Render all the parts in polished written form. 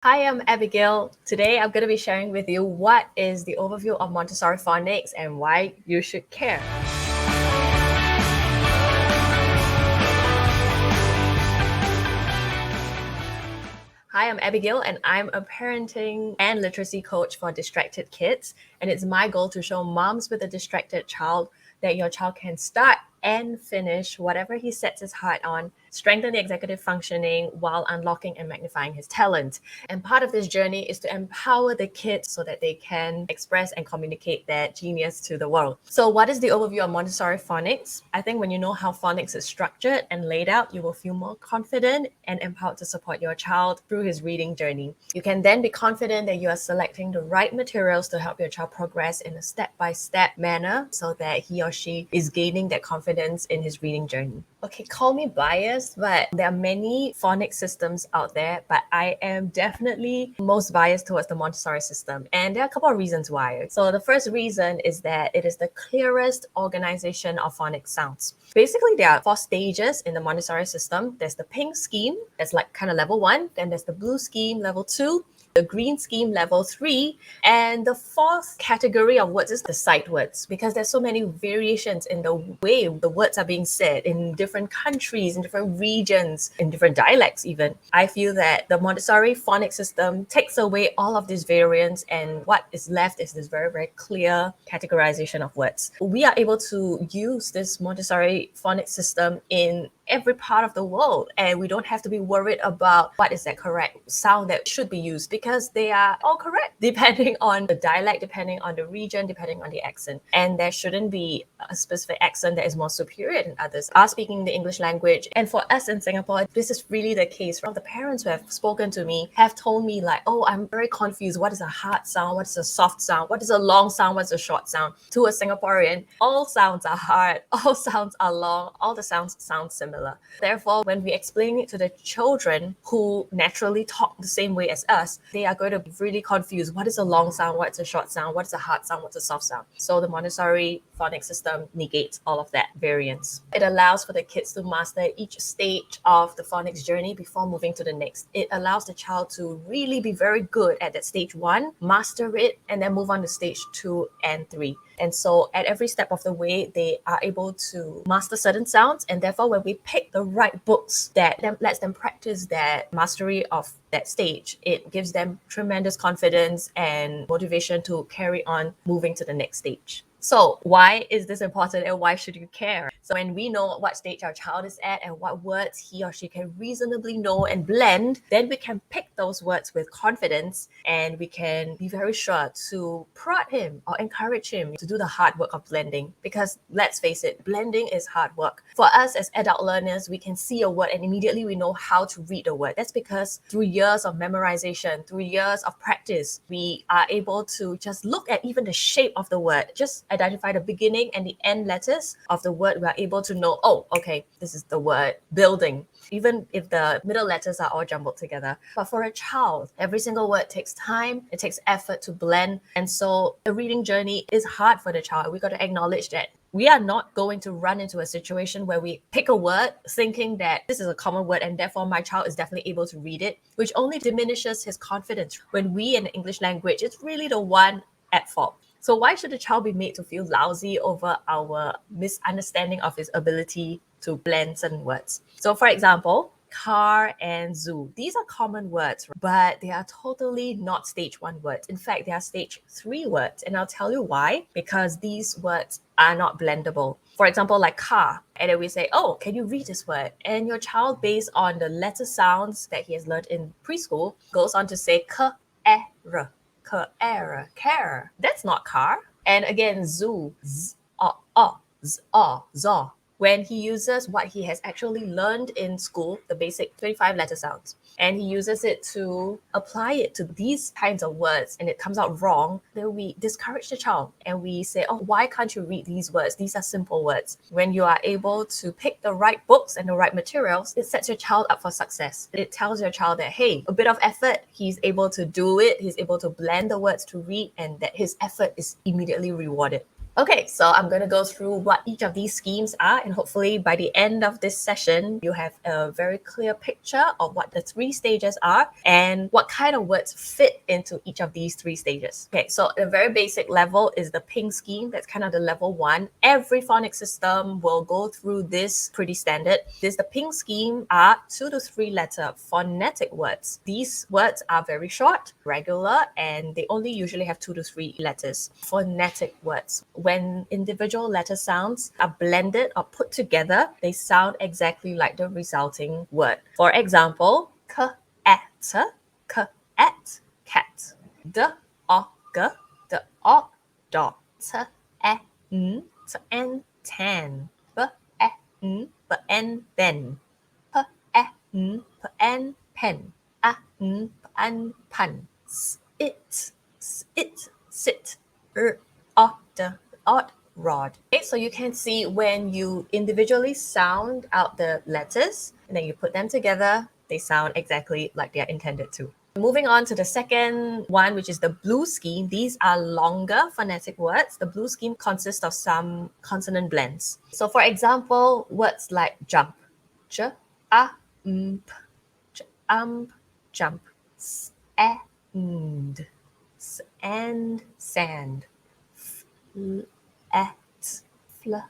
Hi, I'm Abigail. Today I'm going to be sharing with you what is the overview of Montessori Phonics and why you should care. Hi, I'm Abigail and I'm a parenting and literacy coach for distracted kids. And it's my goal to show moms with a distracted child that your child can start and finish whatever he sets his heart on, strengthen the executive functioning while unlocking and magnifying his talent. And part of this journey is to empower the kids so that they can express and communicate their genius to the world. So what is the overview of Montessori Phonics? I think when you know how phonics is structured and laid out, you will feel more confident and empowered to support your child through his reading journey. You can then be confident that you are selecting the right materials to help your child progress in a step-by-step manner so that he or she is gaining that confidence in his reading journey. Okay, call me biased, but there are many phonics systems out there, but I am definitely most biased towards the Montessori system. And there are a couple of reasons why. So the first reason is that it is the clearest organization of phonics sounds. Basically, there are 4 stages in the Montessori system. There's the pink scheme, that's like kind of level 1. Then there's the blue scheme, level 2. The green scheme, level 3, and the 4th category of words is the sight words, because there's so many variations in the way the words are being said in different countries, in different regions, in different dialects even. I feel that the Montessori phonics system takes away all of these variants, and what is left is this very, very clear categorization of words. We are able to use this Montessori phonics system in every part of the world, and we don't have to be worried about what is that correct sound that should be used, because they are all correct depending on the dialect, depending on the region, depending on the accent. And there shouldn't be a specific accent that is more superior than others are speaking the English language. And for us in Singapore, this is really the case. From the parents who have spoken to me have told me like, oh, I'm very confused. What is a hard sound? What is a soft sound? What is a long sound? What's a short sound? To a Singaporean, all sounds are hard, all sounds are long, all the sounds sound similar. Therefore, when we explain it to the children who naturally talk the same way as us, they are going to be really confused. What is a long sound? What's a short sound? What's a hard sound? What's a soft sound? So the Montessori phonics system negates all of that variance. It allows for the kids to master each stage of the phonics journey before moving to the next. It allows the child to really be very good at that stage 1, master it, and then move on to stage 2 and 3. And so at every step of the way, they are able to master certain sounds. And therefore, when we pick the right books that lets them practice that mastery of that stage, it gives them tremendous confidence and motivation to carry on moving to the next stage. So why is this important and why should you care? So when we know what stage our child is at and what words he or she can reasonably know and blend, then we can pick those words with confidence, and we can be very sure to prod him or encourage him to do the hard work of blending. Because let's face it, blending is hard work. For us as adult learners, we can see a word and immediately we know how to read a word. That's because through years of memorization, through years of practice, we are able to just look at even the shape of the word, just identify the beginning and the end letters of the word. We are able to know, oh, okay, this is the word building, even if the middle letters are all jumbled together. But for a child, every single word takes time, it takes effort to blend. And so the reading journey is hard for the child. We got to acknowledge that we are not going to run into a situation where we pick a word thinking that this is a common word and therefore my child is definitely able to read it, which only diminishes his confidence when we in the English language, it's really the one at fault. So why should a child be made to feel lousy over our misunderstanding of his ability to blend certain words? So for example, car and zoo. These are common words, but they are totally not stage 1 words. In fact, they are stage 3 words. And I'll tell you why. Because these words are not blendable. For example, like car. And then we say, oh, can you read this word? And your child, based on the letter sounds that he has learned in preschool, goes on to say k, e, r. Care. That's not car. And again, zoo, z, z, zo. When he uses what he has actually learned in school, the basic 25 letter sounds, and he uses it to apply it to these kinds of words and it comes out wrong, then we discourage the child and we say, oh, why can't you read these words? These are simple words. When you are able to pick the right books and the right materials, it sets your child up for success. It tells your child that, hey, a bit of effort, he's able to do it, he's able to blend the words to read, and that his effort is immediately rewarded. Okay, so I'm going to go through what each of these schemes are, and hopefully by the end of this session, you have a very clear picture of what the 3 stages are and what kind of words fit into each of these 3 stages. Okay, so the very basic level is the pink scheme. That's kind of the level 1. Every phonics system will go through this pretty standard. The pink scheme are 2 to 3 letter phonetic words. These words are very short, regular, and they only usually have 2 to 3 letters. Phonetic words. When individual letter sounds are blended or put together, they sound exactly like the resulting word. For example, at, cat. The og, dot, and tan, ben, pen, pan, it, sit, odd, rod. Okay, so you can see when you individually sound out the letters and then you put them together, they sound exactly like they are intended to. Moving on to the second one, which is the blue scheme. These are longer phonetic words. The blue scheme consists of some consonant blends. So for example, words like jump, j, a, jump, and, sand, at, flat,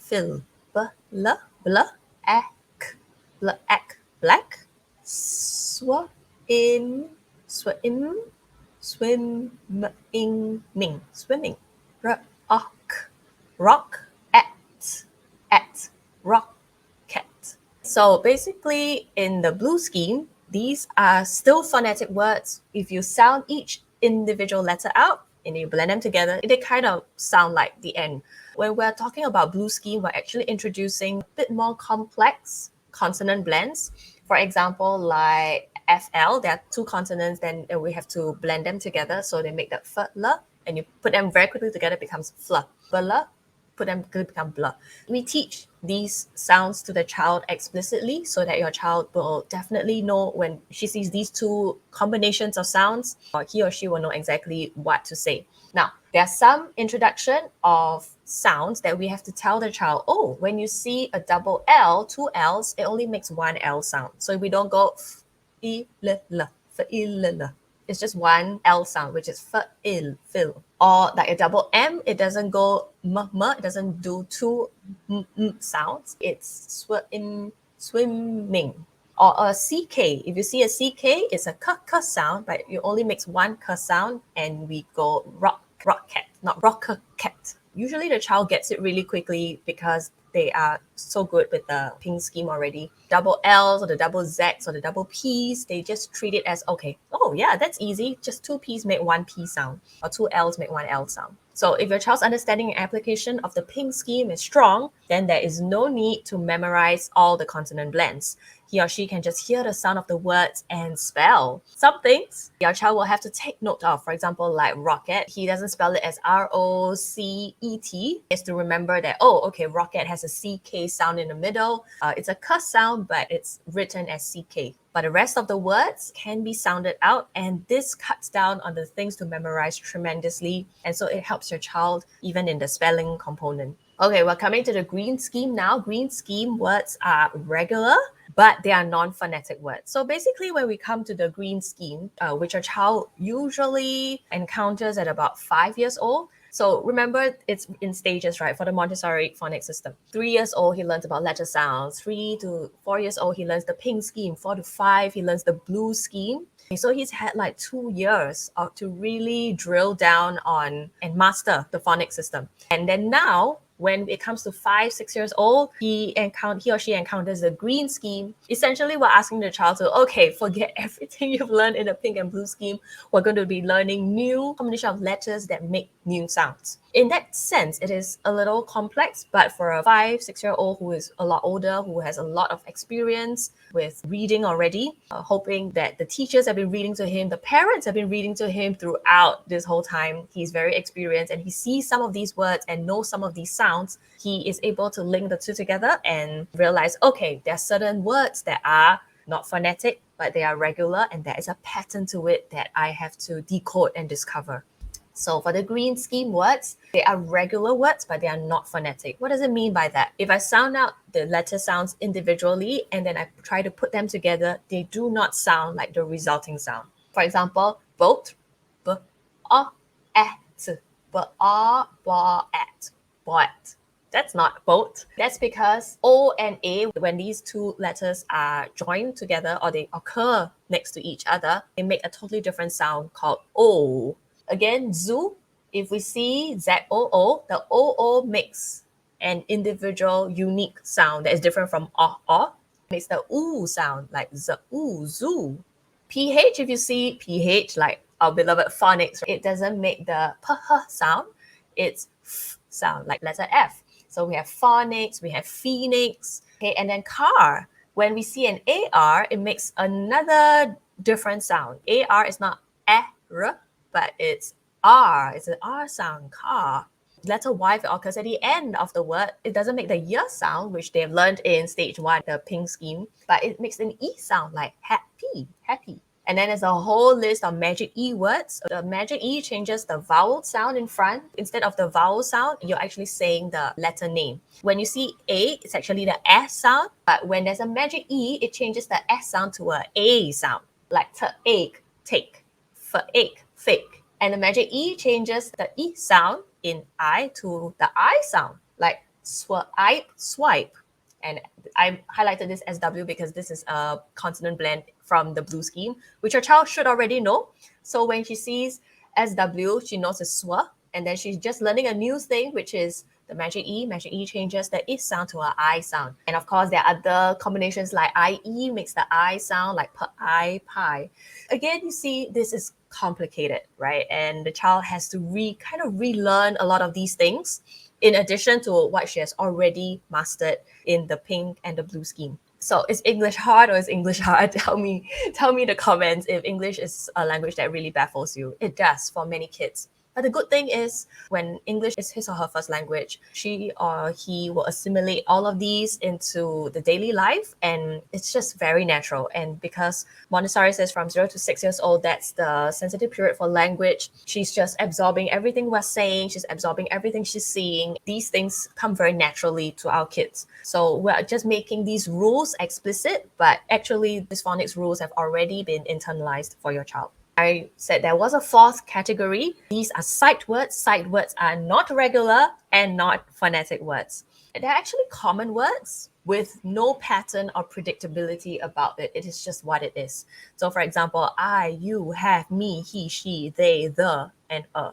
fill, black, swim, swimming, rock, at, rocket. So basically in the blue scheme, these are still phonetic words. If you sound each individual letter out and you blend them together, they kind of sound like the end. When we're talking about blue scheme, we're actually introducing a bit more complex consonant blends. For example, like FL, there are 2 consonants, then we have to blend them together so they make that f, and you put them very quickly together, it becomes fl, put them to become blur. We teach these sounds to the child explicitly so that your child will definitely know when she sees these 2 combinations of sounds, or he or she will know exactly what to say. Now, there's some introduction of sounds that we have to tell the child, oh, when you see a double L, 2 L's, it only makes 1 L sound. So we don't go f, I, l, it's just 1 L sound, which is fill. Or like a double M, it doesn't go it doesn't do 2 sounds. It's swimming. Or a CK. If you see a CK, it's a k sound, but it only makes 1 k sound, and we go rocket, not rocker cat. Usually the child gets it really quickly because they are so good with the pink scheme already. Double L's or the double Z's or the double P's, they just treat it as, okay, oh yeah, that's easy. Just 2 P's make 1 P sound, or 2 L's make 1 L sound. So if your child's understanding and application of the pink scheme is strong, then there is no need to memorize all the consonant blends. He or she can just hear the sound of the words and spell. Some things your child will have to take note of. For example, like rocket, he doesn't spell it as ROCET. He has to remember that, oh, okay, rocket has a CK sound in the middle. It's a K sound, but it's written as CK. But the rest of the words can be sounded out, and this cuts down on the things to memorize tremendously. And so it helps your child even in the spelling component. Okay, we're coming to the green scheme now. Green scheme words are regular, but they are non-phonetic words. So basically, when we come to the green scheme, which a child usually encounters at about 5 years old. So remember, it's in stages, right? For the Montessori Phonics system. 3 years old, he learns about letter sounds. 3 to 4 years old, he learns the pink scheme. 4 to 5, he learns the blue scheme. So he's had like 2 years to really drill down on and master the phonics system. And then now, when it comes to 5, 6 years old, he or she encounters the green scheme. Essentially, we're asking the child to, okay, forget everything you've learned in the pink and blue scheme. We're going to be learning new combination of letters that make new sounds. In that sense, it is a little complex, but for a 5, 6-year-old who is a lot older, who has a lot of experience with reading already, hoping that the teachers have been reading to him, the parents have been reading to him throughout this whole time. He's very experienced and he sees some of these words and knows some of these sounds. He is able to link the 2 together and realize, okay, there are certain words that are not phonetic, but they are regular, and there is a pattern to it that I have to decode and discover. So for the green scheme words, they are regular words, but they are not phonetic. What does it mean by that? If I sound out the letter sounds individually and then I try to put them together, they do not sound like the resulting sound. For example, boat, b, o, at, b, o, bo, at, boat. That's not boat. That's because O and A, when these two letters are joined together or they occur next to each other, they make a totally different sound called O. Again, zoo, if we see Z-O-O, the O-O makes an individual unique sound that is different from O. Makes the oo sound like z-oo, zoo. PH, if you see PH, like our beloved phonics, it doesn't make the ph sound. It's f sound, like letter F. So we have phonics, we have phoenix. Okay, and then car, when we see an AR, it makes another different sound. AR is not R, but it's R. It's an R sound, car. Letter Y, if it occurs at the end of the word, it doesn't make the Y sound, which they've learned in stage 1, the pink scheme, but it makes an E sound, like happy, happy. And then there's a whole list of magic E words. The magic E changes the vowel sound in front. Instead of the vowel sound, you're actually saying the letter name. When you see A, it's actually the S sound, but when there's a magic E, it changes the S sound to a A sound, like ache, take, ache, fake. And the magic E changes the E sound in I to the I sound, like swipe, swipe. And I highlighted this as W because this is a consonant blend from the blue scheme, which your child should already know. So when she sees SW, she knows it's swa, and then she's just learning a new thing, which is the magic E. Magic E changes the I sound to a I sound. And of course, there are other combinations like IE makes the I sound, like I, pie. Again, you see, this is complicated, right? And the child has to kind of relearn a lot of these things in addition to what she has already mastered in the pink and the blue scheme. So is English hard or is English hard? Tell me in the comments if English is a language that really baffles you. It does for many kids. But the good thing is when English is his or her first language, she or he will assimilate all of these into the daily life, and it's just very natural. And because Montessori says from 0 to 6 years old, that's the sensitive period for language. She's just absorbing everything we're saying. She's absorbing everything she's seeing. These things come very naturally to our kids. So we're just making these rules explicit, but actually these phonics rules have already been internalized for your child. I said there was a fourth category. These are sight words. Sight words are not regular and not phonetic words. They're actually common words with no pattern or predictability about it. It is just what it is. So for example, I, you, have, me, he, she, they, the, and a.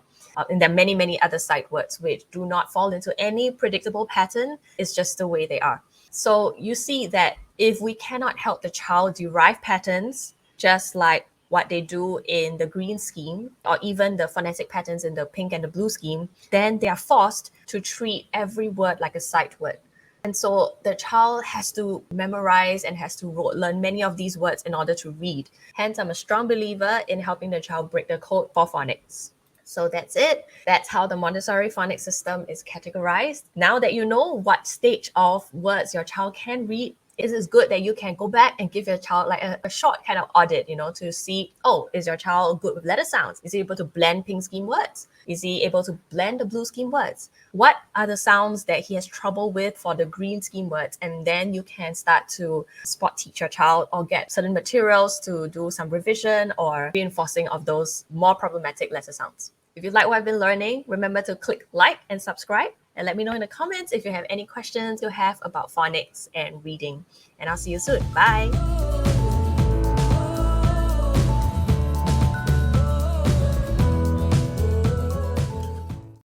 And there are many, many other sight words which do not fall into any predictable pattern. It's just the way they are. So you see that if we cannot help the child derive patterns, just like what they do in the green scheme, or even the phonetic patterns in the pink and the blue scheme, then they are forced to treat every word like a sight word. And so the child has to memorize and has to learn many of these words in order to read. Hence, I'm a strong believer in helping the child break the code for phonics. So that's it. That's how the Montessori phonics system is categorized. Now that you know what stage of words your child can read, it is good that you can go back and give your child like a short kind of audit, to see, oh, is your child good with letter sounds? Is he able to blend pink scheme words? Is he able to blend the blue scheme words? What are the sounds that he has trouble with for the green scheme words? And then you can start to spot teach your child or get certain materials to do some revision or reinforcing of those more problematic letter sounds. If you like what I've been learning, remember to click like and subscribe. And let me know in the comments if you have any questions you have about phonics and reading. And I'll see you soon. Bye.